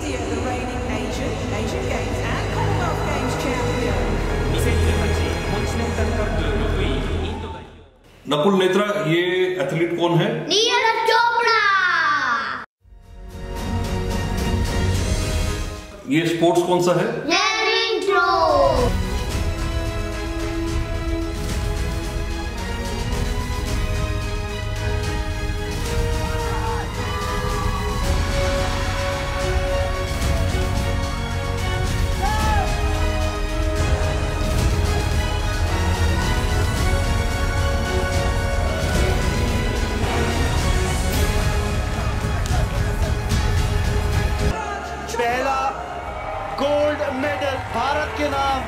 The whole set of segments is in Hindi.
India, the reigning Asian Games and Commonwealth Games champion. 2018コンチネンタルカップ6位インド代表。नकुल Netra, ये एथलीट कौन है? नीरज चोपड़ा। ये स्पोर्ट्स कौन सा है? Javelin throw. पहला गोल्ड मेडल भारत के नाम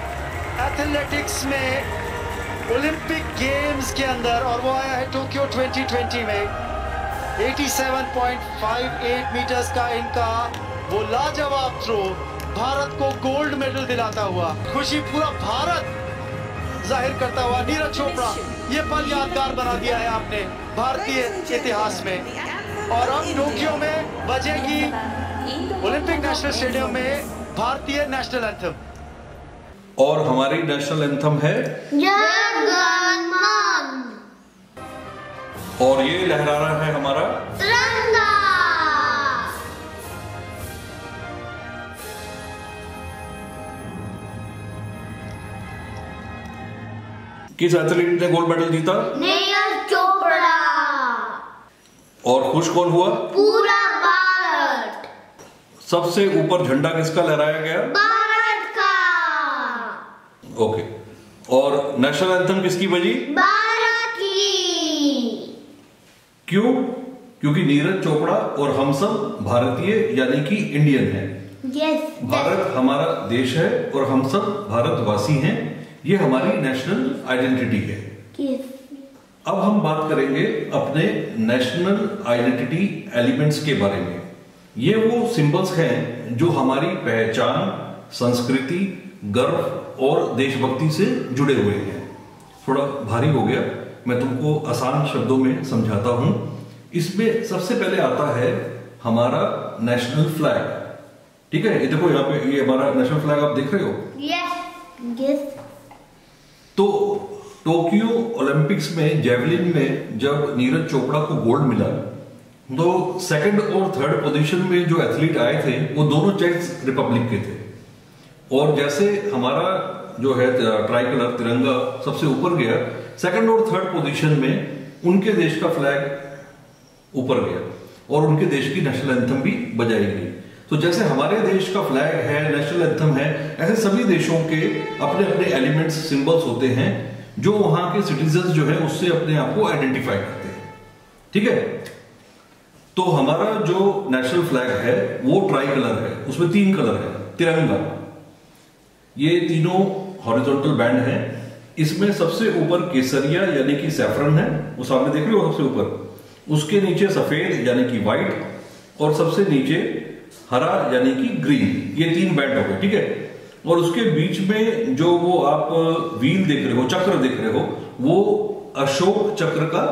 एथलेटिक्स में ओलंपिक गेम्स के अंदर, और वो आया है टोक्यो 2020 में। 87.58 मीटर्स का इनका वो लाजवाब थ्रो भारत को गोल्ड मेडल दिलाता हुआ, खुशी पूरा भारत जाहिर करता हुआ नीरज चोपड़ा, ये पल यादगार बना दिया है आपने भारतीय इतिहास में। और अब टोक्यो में बजेगी ओलंपिक नेशनल स्टेडियम में भारतीय नेशनल एंथम। और हमारी नेशनल एंथम है जनगणमन। और ये लहरा रहा है हमारा तिरंगा। किस एथलीट ने गोल्ड मेडल जीता? नीरज चोपड़ा। और खुश कौन हुआ? पूरा भारत। सबसे ऊपर झंडा किसका लहराया गया? भारत का। ओके। और नेशनल एंथम किसकी बजी? भारत की। क्यों? क्योंकि नीरज चोपड़ा और हम सब भारतीय यानी कि इंडियन हैं। यस। भारत हमारा देश है और हम सब भारतवासी हैं। ये हमारी नेशनल आइडेंटिटी है। अब हम बात करेंगे अपने नेशनल आइडेंटिटी एलिमेंट्स के बारे में। ये वो सिंबल्स हैं जो हमारी पहचान, संस्कृति, गर्व और देशभक्ति से जुड़े हुए हैं। थोड़ा भारी हो गया, मैं तुमको आसान शब्दों में समझाता हूं। इसमें सबसे पहले आता है हमारा नेशनल फ्लैग। ठीक है, ये देखो यहाँ पे, ये हमारा नेशनल फ्लैग आप देख रहे हो। यस। यस। तो टोक्यो ओलंपिक्स में जेवलिन में जब नीरज चोपड़ा को गोल्ड मिला, तो सेकंड और थर्ड पोजीशन में जो एथलीट आए थे वो दोनों चेक रिपब्लिक के थे। और जैसे हमारा जो है ट्राई कलर तिरंगा सबसे ऊपर गया, सेकंड और थर्ड पोजीशन में उनके देश का फ्लैग ऊपर गया और उनके देश की नेशनल एंथम भी बजाई गई। तो जैसे हमारे देश का फ्लैग है, नेशनल एंथम है, ऐसे सभी देशों के अपने अपने एलिमेंट्स, सिंबल्स होते हैं जो वहां के सिटीजन जो है उससे अपने आप को आइडेंटिफाई करते हैं। ठीक है, तो हमारा जो नेशनल फ्लैग है वो ट्राई कलर है, उसमें 3 कलर है। तिरंगा, ये तीनों हॉरिजॉन्टल बैंड है। इसमें सबसे ऊपर केसरिया यानी कि सैफरन है, वो सामने देख रहे हो सबसे ऊपर। उसके नीचे सफेद यानी कि व्हाइट, और सबसे नीचे हरा यानी कि ग्रीन। ये 3 बैंड हो गए। ठीक है, और उसके बीच में जो वो आप व्हील देख रहे हो, चक्र देख रहे हो, वो अशोक चक्र का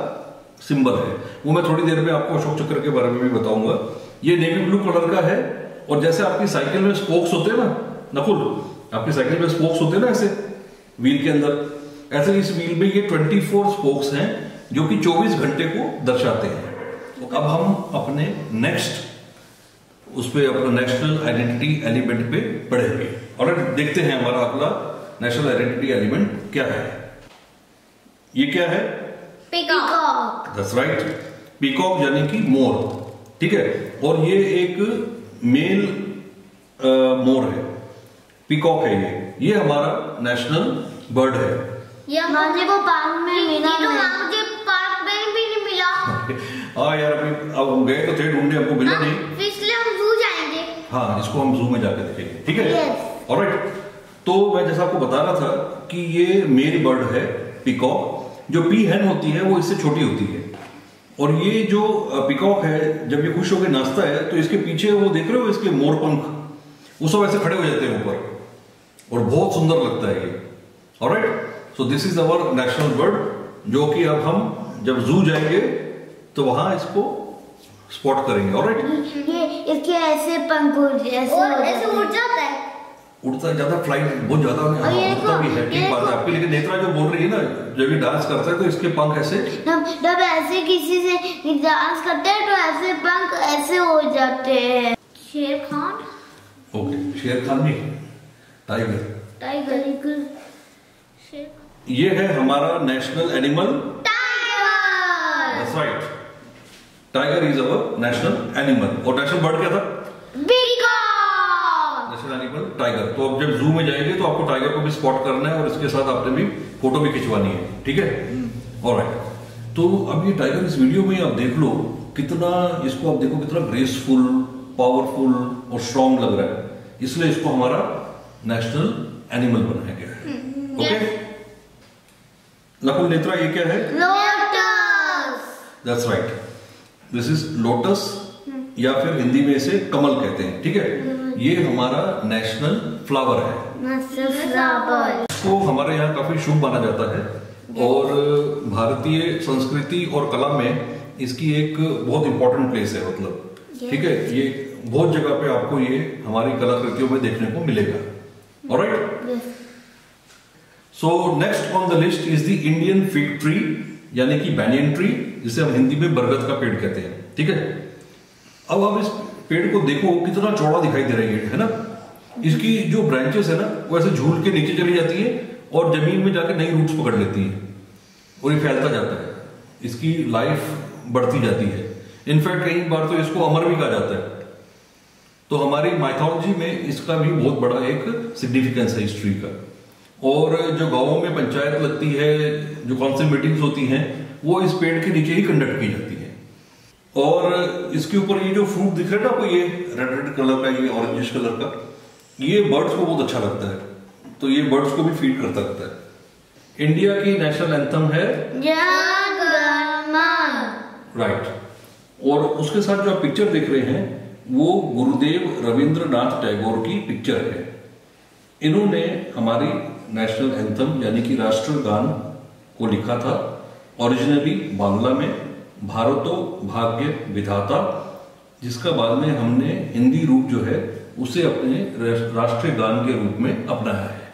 सिंबल है। वो मैं थोड़ी देर में आपको अशोक चक्र के बारे में भी बताऊंगा। ये नेवी ब्लू कलर का है। और जैसे आपकी साइकिल में स्पोक्स होते हैं ना नकुल, आपकी साइकिल में स्पोक्स होते हैं ना ऐसे व्हील के अंदर, ऐसे इस व्हील में ये 24 स्पोक्स हैं जो कि 24 घंटे को दर्शाते हैं। अब हम अपने नेक्स्ट उस पे अपना नेशनल आइडेंटिटी एलिमेंट पे बढ़ेंगे। और देखते हैं हमारा अगला नेशनल आइडेंटिटी एलिमेंट क्या है। ये क्या है? पीकॉक। दैट्स राइट, पीकॉक यानी कि मोर। ठीक है, और ये एक मेल मोर है, पीकॉक है। ये हमारा नेशनल बर्ड है। ये मुझे वो पार्क में मिला, मुझे पार्क में भी नहीं मिला। हाँ यार, अभी अब हम गए तो थे ढूंढने, हमको मिला नहीं। इसलिए हम जू जाएंगे। हाँ, इसको हम जू में जाकर देखेंगे। ठीक है, ऑलराइट। तो मैं जैसा आपको बता रहा था कि ये मेल बर्ड है पीकॉक। जो पी हैन होती है वो इससे छोटी होती है। और ये जो पीकॉक है, जब ये खुश होकर नाचता है तो इसके पीछे वो देख रहे हो, इसके मोर पंख, वो सब ऐसे खड़े हो जाते हैं ऊपर, और बहुत सुंदर लगता है ये। Alright, so this is our national bird, जो कि अब हम जब जू जाएंगे तो वहां इसको स्पॉट करेंगे। ऑलराइट, ये इसके ऐसे पंख और ऐसे उड़ जाता है, उड़ता ज्यादा, फ्लाइट बहुत ज्यादा उड़ता भी है, ठीक बात है आपकी। लेकिन नेत्रा जो बोल रही है ना, जब ये डांस करता है तो इसके पंख ऐसे, जब ऐसे किसी से डांस करते हैं तो ऐसे पंख ऐसे हो जाते हैं। शेर खान, ओके, शेर खान नहीं, टाइगर, टाइगर, ये है हमारा national animal tiger. That's right, tiger is our national animal. और नेशनल बर्ड क्या था? पीकॉक। National animal tiger. तो अब जब जू में जाएंगे तो आपको टाइगर को भी स्पॉट करना है और इसके साथ आपने भी फोटो भी खिंचवानी है, ठीक है? ऑलराइट, तो अब ये टाइगर इस वीडियो में आप देख लो कितना, इसको आप देखो कितना ग्रेसफुल, पावरफुल और स्ट्रॉन्ग लग रहा है, इसलिए इसको हमारा नेशनल एनिमल बनाया गया है। ओके नकुल, नेत्रा, ये क्या है? Lotus. That's right, this is lotus, या फिर हिंदी में इसे कमल कहते हैं, ठीक है? ये हमारा नेशनल फ्लावर है। फ्लावर इसको हमारे यहाँ काफी शुभ माना जाता है और भारतीय संस्कृति और कला में इसकी एक बहुत इंपॉर्टेंट प्लेस है, मतलब, ठीक है? ये बहुत जगह पे आपको ये हमारी कलाकृतियों में देखने को मिलेगा। Alright, so next on the list is the Indian fig tree, यानी कि बैनियन ट्री, जिसे हम हिंदी में बरगद का पेड़ कहते हैं, ठीक है? अब आप इस पेड़ को देखो कितना चौड़ा दिखाई दे रहा है ना? इसकी जो ब्रांचेस है ना, वो ऐसे झूल के नीचे चली जाती है और जमीन में जाके नई रूट्स पकड़ लेती है और ये फैलता जाता है, इसकी लाइफ बढ़ती जाती है। इनफैक्ट कई बार तो इसको अमर भी कहा जाता है। तो हमारी माइथोलॉजी में इसका भी बहुत बड़ा एक सिग्निफिकेंस है इस ट्री का। और जो गांवों में पंचायत लगती है, जो काउंसिल मीटिंग्स होती हैं, वो इस पेड़ के नीचे ही कंडक्ट की जाती है। और इसके ऊपर ये जो फ्रूट दिख रहा है ना आपको, ये रेड रेड कलर का, ये ऑरेंजिश कलर का, ये बर्ड्स को बहुत अच्छा लगता है, तो ये बर्ड्स को भी फीड करता रहता है। इंडिया की नेशनल एंथम है जन गण मन। राइट, और उसके साथ जो आप पिक्चर देख रहे हैं वो गुरुदेव रविंद्रनाथ टैगोर की पिक्चर है। इन्होंने हमारी नेशनल एंथम यानी कि राष्ट्रगान को लिखा था ओरिजिनली बांग्ला में, भारतो भाग्य विधाता, जिसका बाद में हमने हिंदी रूप जो है उसे अपने राष्ट्रीय गान के रूप में अपनाया है।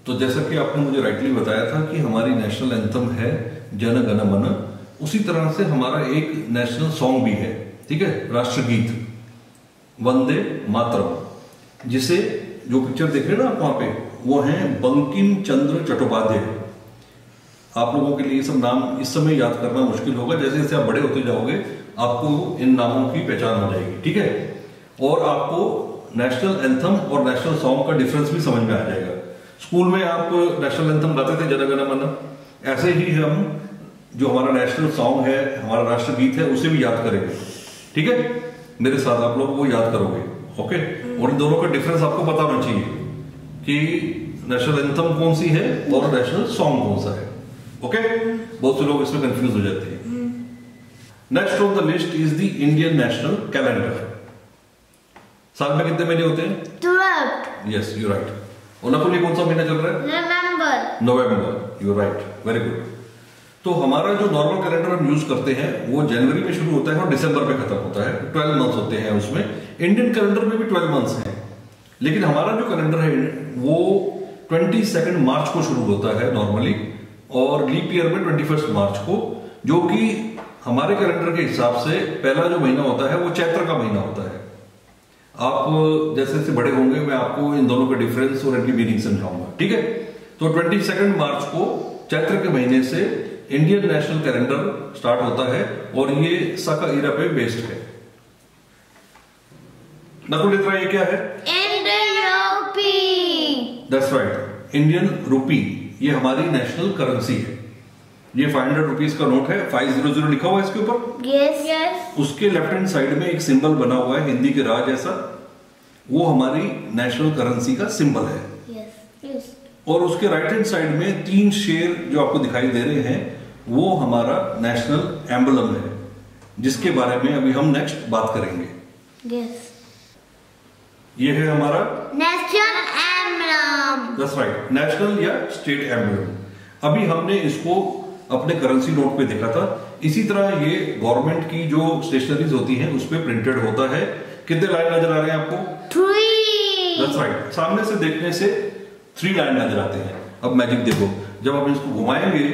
तो जैसा कि आपने मुझे राइटली बताया था कि हमारी नेशनल एंथम है जन गण मन, उसी तरह से हमारा एक नेशनल सॉन्ग भी है, ठीक है? राष्ट्रगीत वंदे मातरम, जिसे जो पिक्चर देख रहे हैं ना आप वहां पे, वो है बंकिम चंद्र चट्टोपाध्याय। आप लोगों के लिए ये सब नाम इस समय याद करना मुश्किल होगा, जैसे जैसे आप बड़े होते जाओगे आपको इन नामों की पहचान हो जाएगी, ठीक है? और आपको नेशनल एंथम और नेशनल सॉन्ग का डिफरेंस भी समझ में आ जाएगा। स्कूल में आप नेशनल एंथम गाते थे जन गण मन, ऐसे ही हम जो हमारा नेशनल सॉन्ग है, हमारा राष्ट्रगीत है, उसे भी याद करेंगे, ठीक है? मेरे साथ आप लोग वो याद करोगे, ओके? और इन दोनों का डिफरेंस आपको पता होना चाहिए कि नेशनल एंथम कौन सी है और नेशनल सॉन्ग कौन सा है, ओके? बहुत से लोग इसमें कंफ्यूज हो जाते हैं। Next on the list is the Indian national calendar. साल में कितने महीने होते हैं? 12। Yes, you right. और नकुल, ये कौन सा महीना चल रहा है? नवंबर। नवंबर, यू राइट, वेरी गुड। तो हमारा जो नॉर्मल कैलेंडर हम यूज करते हैं वो जनवरी में शुरू होता है और दिसंबर में खत्म होता है, 12 मंथ्स होते हैं उसमें। इंडियन कैलेंडर में भी 12 मंथ्स हैं, लेकिन हमारा जो कैलेंडर है वो 22 मार्च को शुरू होता है नॉर्मली, और लीप ईयर में 21 मार्च को, जो कि हमारे कैलेंडर के हिसाब से पहला जो महीना होता है वो चैत्र का महीना होता है। आप जैसे जैसे बड़े होंगे मैं आपको इन दोनों का डिफरेंस और इनकी मीनिंग समझाऊंगा, ठीक है? तो 22 मार्च को चैत्र के महीने से इंडियन नेशनल कैलेंडर स्टार्ट होता है और ये साका इरा पे बेस्ड है। नकुल, इतना ये क्या है? Indian rupee. That's right, Indian rupee, ये हमारी नेशनल करेंसी है। ये 500 रुपीज का नोट है, 500 लिखा हुआ है इसके ऊपर। Yes yes. उसके लेफ्ट हैंड साइड में एक सिंबल बना हुआ है हिंदी के राज जैसा, वो हमारी नेशनल करेंसी का सिंबल है। Yes yes. और उसके राइट हैंड साइड में 3 शेर जो आपको दिखाई दे रहे हैं वो हमारा नेशनल एम्बलम है, जिसके बारे में अभी हम नेक्स्ट बात करेंगे। यस। ये है हमारा national emblem. That's right, national या स्टेट एम्बलम। अभी हमने इसको अपने करेंसी नोट पे देखा था, इसी तरह ये गवर्नमेंट की जो स्टेशनरीज होती हैं उस पर प्रिंटेड होता है। कितने लाइन नजर आ रहे हैं आपको? 3। That's right. सामने से देखने से 3 लाइन नजर आते हैं। अब मैजिक देखो, जब आप इसको घुमाएंगे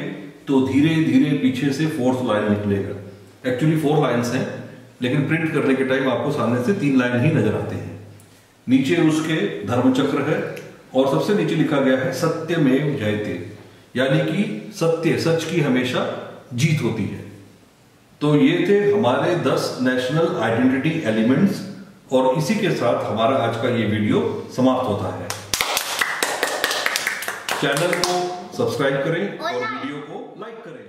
तो धीरे धीरे पीछे से 4th लाइन निकलेगा। एक्चुअली 4 लाइन्स हैं, लेकिन प्रिंट करने के टाइम आपको सामने से 3 लाइन ही नजर आते हैं। नीचे उसके धर्मचक्र है और सबसे नीचे लिखा गया है सत्यमेव जयते, यानी कि सत्य, सच की हमेशा जीत होती है। तो ये थे हमारे 10 नेशनल आइडेंटिटी एलिमेंट्स और इसी के साथ हमारा आज का ये वीडियो समाप्त होता है। चैनल को सब्सक्राइब करें और वीडियो को लाइक करें।